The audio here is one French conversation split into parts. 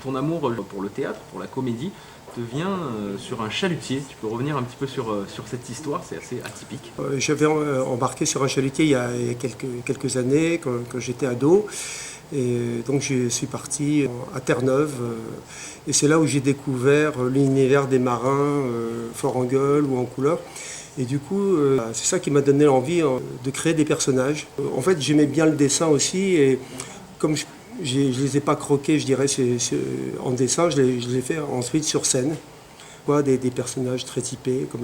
ton amour pour le théâtre, pour la comédie, te vient sur un chalutier. Tu peux revenir un petit peu sur cette histoire, c'est assez atypique. J'avais embarqué sur un chalutier il y a quelques années, quand j'étais ado. Et donc je suis parti à Terre-Neuve. Et c'est là où j'ai découvert l'univers des marins, fort en gueule ou en couleur. Et du coup, c'est ça qui m'a donné l'envie de créer des personnages. En fait, j'aimais bien le dessin aussi. Et comme je ne les ai pas croqués, je dirais, en dessin, je les ai fait ensuite sur scène. Des personnages très typés, comme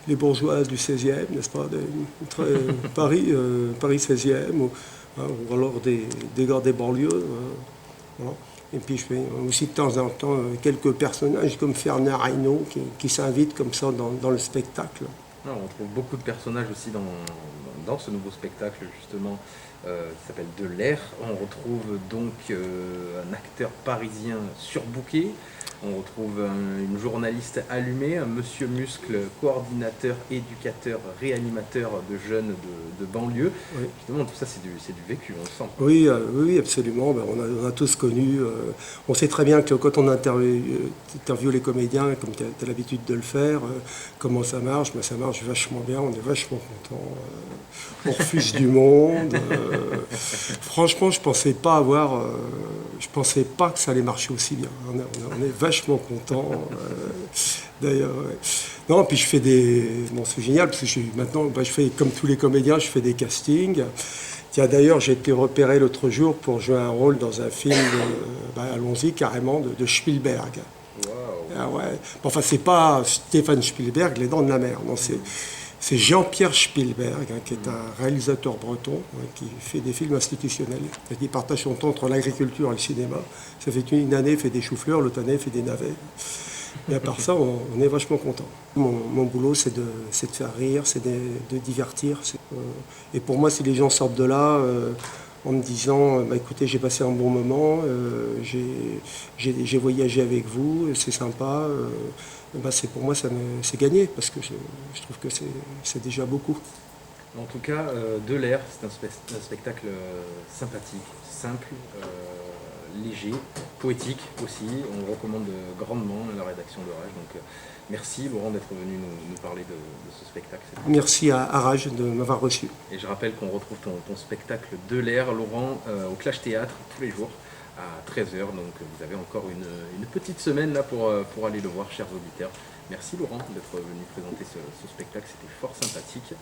les bourgeois du 16e, n'est-ce pas, Paris 16e, ou alors des gars des banlieues. Voilà. Et puis je fais aussi de temps en temps quelques personnages comme Fernand Reynaud qui s'invitent comme ça dans le spectacle. Alors, on trouve beaucoup de personnages aussi dans ce nouveau spectacle, justement, qui s'appelle De l'air. On retrouve donc un acteur parisien surbooké. On retrouve une journaliste allumée, un monsieur muscle, coordinateur, éducateur, réanimateur de jeunes de banlieue. Oui. Justement, tout ça, c'est du vécu, on le sent. Oui, oui, absolument. Ben, on a tous connu. On sait très bien que quand on interviewe les comédiens, comme tu as l'habitude de le faire, comment ça marche. Ben, ça marche vachement bien, on est vachement content. On refuse du monde. Franchement, je pensais pas que ça allait marcher aussi bien. On est vachement content. D'ailleurs, ouais. Non, puis je fais bon, c'est génial parce que maintenant, je fais comme tous les comédiens, je fais des castings. Tiens, d'ailleurs, j'ai été repéré l'autre jour pour jouer un rôle dans un film, allons-y carrément, de Spielberg. Wow. Ah ouais. Enfin, c'est pas Stéphane Spielberg, Les Dents de la Mer. Non, c'est Jean-Pierre Spielberg, qui est un réalisateur breton, qui fait des films institutionnels. Il partage son temps entre l'agriculture et le cinéma. Ça fait une année, il fait des choux-fleurs, l'autre année, il fait des navets. Et à part ça, on est vachement content. Mon boulot, c'est de faire rire, c'est de divertir. Et pour moi, si les gens sortent de là en me disant écoutez, j'ai passé un bon moment, j'ai voyagé avec vous, c'est sympa, pour moi, c'est gagné, parce que je trouve que c'est déjà beaucoup. En tout cas, De l'air, c'est un spectacle sympathique, simple, léger, poétique aussi. On recommande grandement la rédaction de Rage. Donc merci Laurent d'être venu nous parler de ce spectacle. Merci à Rage de m'avoir reçu. Et je rappelle qu'on retrouve ton spectacle De l'air, Laurent, au Clash Théâtre tous les jours à 13h. Donc vous avez encore une petite semaine là pour aller le voir, chers auditeurs. Merci Laurent d'être venu présenter ce spectacle, c'était fort sympathique.